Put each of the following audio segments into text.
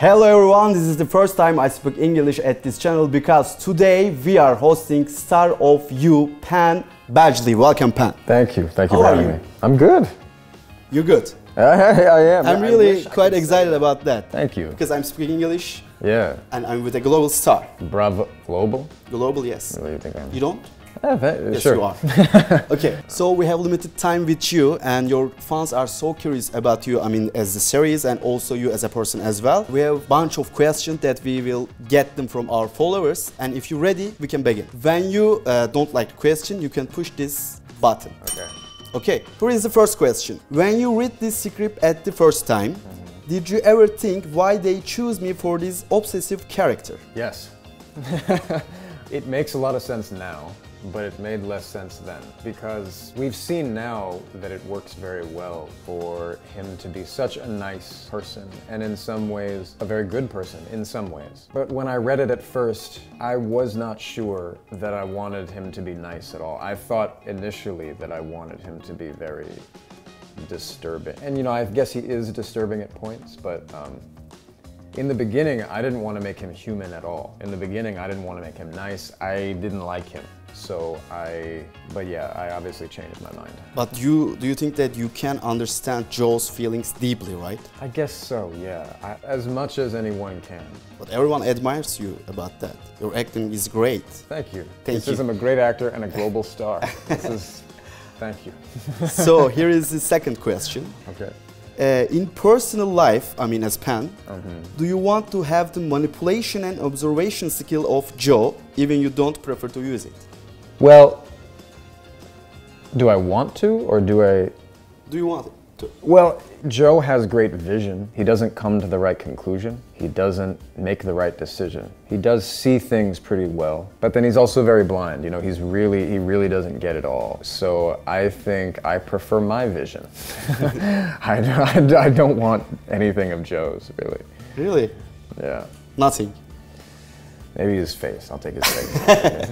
Hello everyone, this is the first time I speak English at this channel because today we are hosting Star of You, Penn Badgley. Welcome, Penn. Thank you for having me. I'm good. You're good? I am. I'm really quite excited about that. Thank you. Because I'm speaking English. Yeah. And I'm with a global star. Bravo. Global? Global, yes. Really, you think I'm... You don't? Yes, sure. You are. Okay, so we have limited time with you and your fans are so curious about you, I mean, as the series and also you as a person as well. We have a bunch of questions that we will get them from our followers, and if you're ready, we can begin. When you don't like the question, you can push this button. Okay, here is the first question. When you read this script at the first time, did you ever think why they choose me for this obsessive character? Yes. It makes a lot of sense now, but it made less sense then, because we've seen now that it works very well for him to be such a nice person, and in some ways a very good person in some ways. But when I read it at first, I was not sure that I wanted him to be nice at all. I thought initially that I wanted him to be very disturbing. And you know, I guess he is disturbing at points, but in the beginning, I didn't want to make him human at all. In the beginning, I didn't want to make him nice. I didn't like him. But yeah, I obviously changed my mind. But do you think that you can understand Joe's feelings deeply, right? I guess so, yeah. As much as anyone can. But everyone admires you about that. Your acting is great. Thank you. Thank you. I'm a great actor and a global star. Thank you. So here is the second question. Okay. In personal life, I mean as Penn, do you want to have the manipulation and observation skill of Joe, even you don't prefer to use it? Well, do I want to, or do I... Do you want it to? Well, Joe has great vision. He doesn't come to the right conclusion. He doesn't make the right decision. He does see things pretty well, but then he's also very blind. You know, he really doesn't get it all. So I think I prefer my vision. I don't want anything of Joe's, really. Really? Yeah. Nothing? Maybe his face. I'll take his face.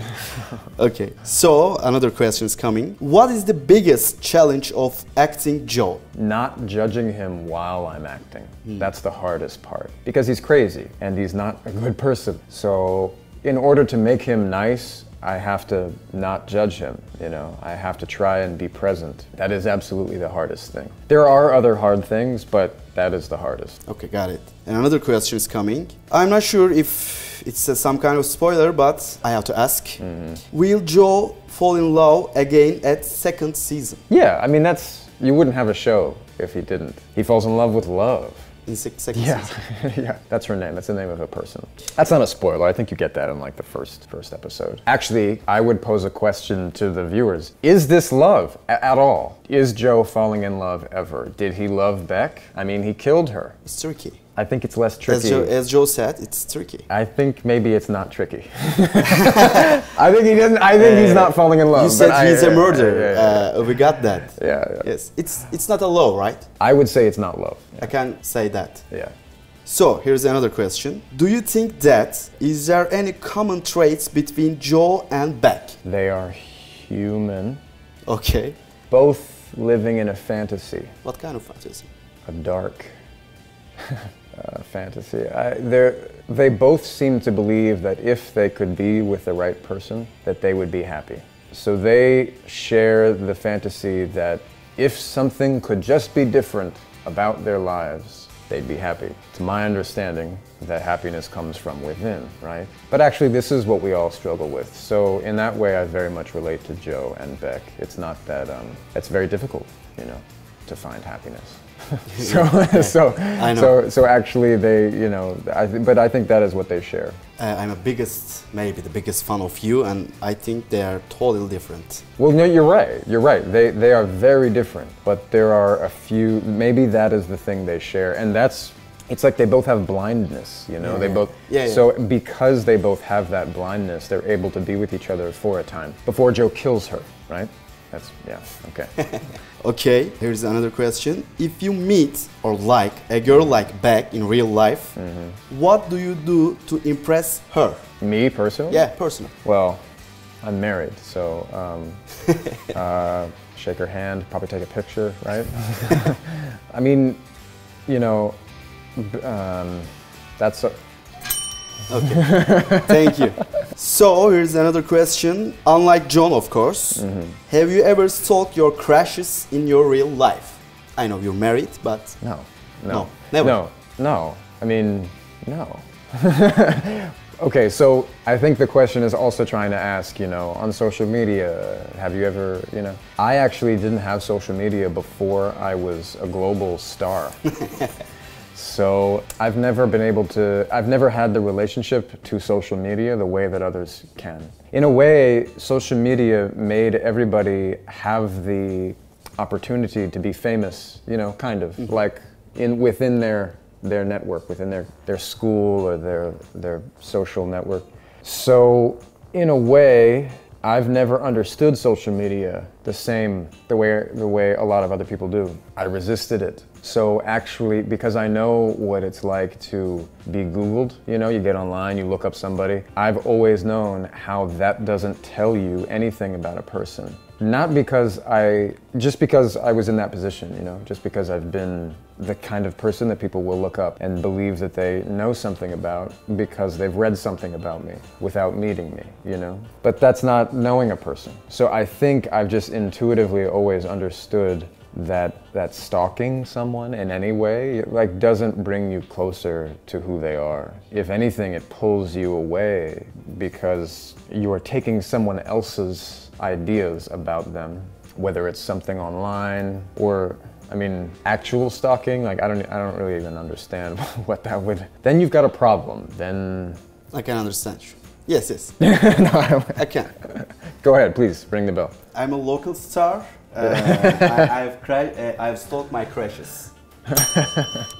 Okay, so another question is coming. What is the biggest challenge of acting Joe? Not judging him while I'm acting. That's the hardest part. Because he's crazy and he's not a good person. So in order to make him nice, I have to not judge him, you know. I have to try and be present. That is absolutely the hardest thing. There are other hard things, but that is the hardest. Okay, got it. And another question is coming. I'm not sure if it's some kind of spoiler, but I have to ask. Will Joe fall in love again at second season? Yeah, I mean, you wouldn't have a show if he didn't. He falls in love with love. In second season? Yeah, that's her name. That's the name of a person. That's not a spoiler. I think you get that in like the first episode. Actually, I would pose a question to the viewers. Is this love at all? Is Joe falling in love ever? Did he love Beck? I mean, he killed her. It's tricky. I think it's less tricky. As Joe said, it's tricky. I think maybe it's not tricky. I think he doesn't. I think he's not falling in love. You said he's a murderer. We got that. Yeah. Yes. It's not a love, right? I would say it's not love. I can say that. Yeah. So here's another question. Do you think that is there any common traits between Joe and Beck? They are human. Okay. Both living in a fantasy. What kind of fantasy? A dark fantasy. They both seem to believe that if they could be with the right person, that they would be happy. So they share the fantasy that if something could just be different about their lives, they'd be happy. It's my understanding that happiness comes from within, right? But actually, this is what we all struggle with. So in that way, I very much relate to Joe and Beck. It's not that, it's very difficult, you know, to find happiness. So actually they, you know, but I think that is what they share. I'm maybe the biggest fan of you, and I think they are totally different. Well, no, you're right. You're right. They are very different, but there are a few. Maybe that is the thing they share, and it's like they both have blindness. You know, So because they both have that blindness, they're able to be with each other for a time before Joe kills her, right? Okay. Okay, here's another question. If you meet or like a girl like Beck in real life, what do you do to impress her? Me personally? Yeah, personally. Well, I'm married, so shake her hand, probably take a picture, right? I mean, you know, That's Okay, thank you. So here's another question. Unlike John, of course, have you ever stalked your crushes in your real life? I know you're married, but no, never. No. I mean, no. Okay, so I think the question is also trying to ask, you know, on social media, have you ever, you know, I actually didn't have social media before I was a global star. So I've never had the relationship to social media the way that others can. In a way, social media made everybody have the opportunity to be famous, you know, kind of, like within their network, within their school or their social network. So in a way, I've never understood social media the way a lot of other people do. I resisted it. So actually, because I know what it's like to be Googled, you know, you get online, you look up somebody, I've always known how that doesn't tell you anything about a person. Not because just because I was in that position, you know, just because I've been the kind of person that people will look up and believe that they know something about because they've read something about me without meeting me, you know. But that's not knowing a person. So I think I've just intuitively always understood that stalking someone in any way, like, doesn't bring you closer to who they are. If anything, it pulls you away because you are taking someone else's ideas about them, whether it's something online or, I mean, actual stalking. Like, I don't really even understand what that would. Then you've got a problem. Then I can understand you. Yes. No, I can. Go ahead, please, ring the bell. I'm a local star. I've stalked my crushes.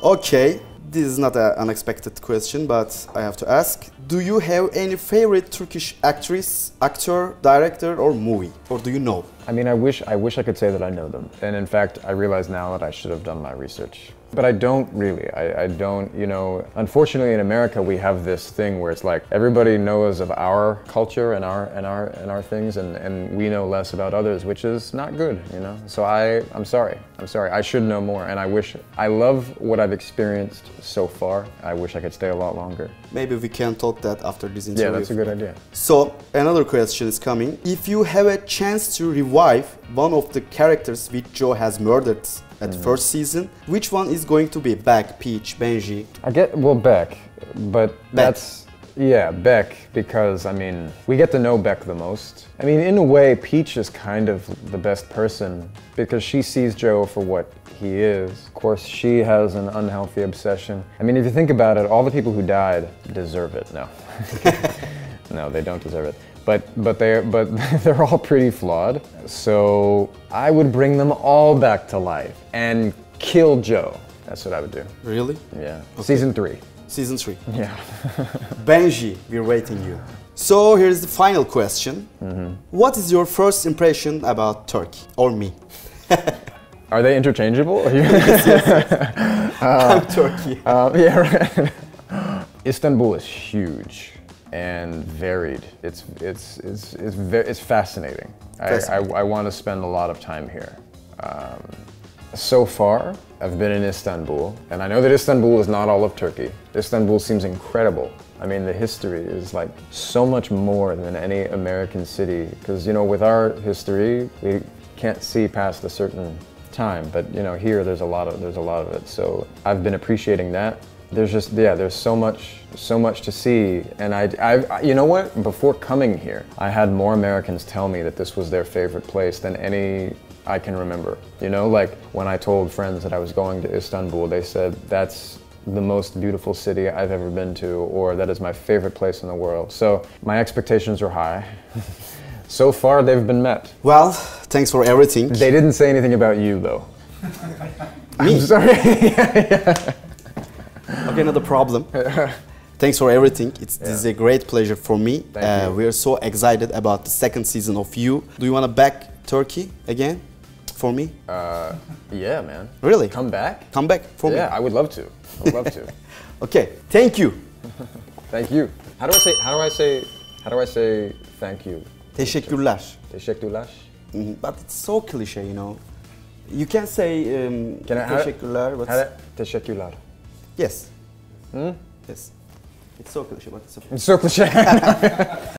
Okay, this is not an unexpected question, but I have to ask. Do you have any favorite Turkish actress, actor, director, or movie? Or do you know? I mean, I wish I could say that I know them. And in fact, I realize now that I should have done my research. But I don't really. I don't, you know, unfortunately in America we have this thing where it's like everybody knows of our culture and our things, and we know less about others, which is not good, you know. So I'm sorry. I should know more, and I love what I've experienced so far. I wish I could stay a lot longer. Maybe we can talk that after this interview. Yeah, that's a good idea. So another question is coming. If you have a chance to revive one of the characters which Joe has murdered at first season, which one is going to be? Beck, Peach, Benji? Beck, but that's, yeah, Beck, because, I mean, we get to know Beck the most. I mean, in a way, Peach is kind of the best person because she sees Joe for what he is. Of course, she has an unhealthy obsession. I mean, if you think about it, all the people who died deserve it. No. No, they don't deserve it. But they're all pretty flawed. So I would bring them all back to life and kill Joe. That's what I would do. Really? Yeah. Okay. Season 3. Season 3. Yeah. Benji, we're waiting you. So here's the final question. What is your first impression about Turkey or me? Are they interchangeable? Yes. I'm Turkey. Yeah, right. Istanbul is huge and varied. It's fascinating. I want to spend a lot of time here. So far, I've been in Istanbul, and I know that Istanbul is not all of Turkey. Istanbul seems incredible. I mean, the history is like so much more than any American city, because, you know, with our history, we can't see past a certain time, but, you know, here there's a lot of it. So I've been appreciating that. There's so much to see, and I you know what? Before coming here, I had more Americans tell me that this was their favorite place than any I can remember. You know, like when I told friends that I was going to Istanbul, they said that's the most beautiful city I've ever been to, or that is my favorite place in the world. So my expectations are high. So far, they've been met. Well, thanks for everything. They didn't say anything about you, though. Me? I'm sorry. Yeah. Okay, not a problem. Thanks for everything. This is a great pleasure for me. Thank you. We are so excited about the second season of You. Do you want to back Turkey again for me? Yeah, man. Really? Come back? Come back for me? Yeah, I would love to. I would love to. Okay, thank you. Thank you. How do I say thank you? Teşekkürler. Teşekkürler. But it's so cliche, you know. You can say teşekkürler, but Teşekkürler. yes. Yes. It's so cliche, but it's okay. It's so cliche.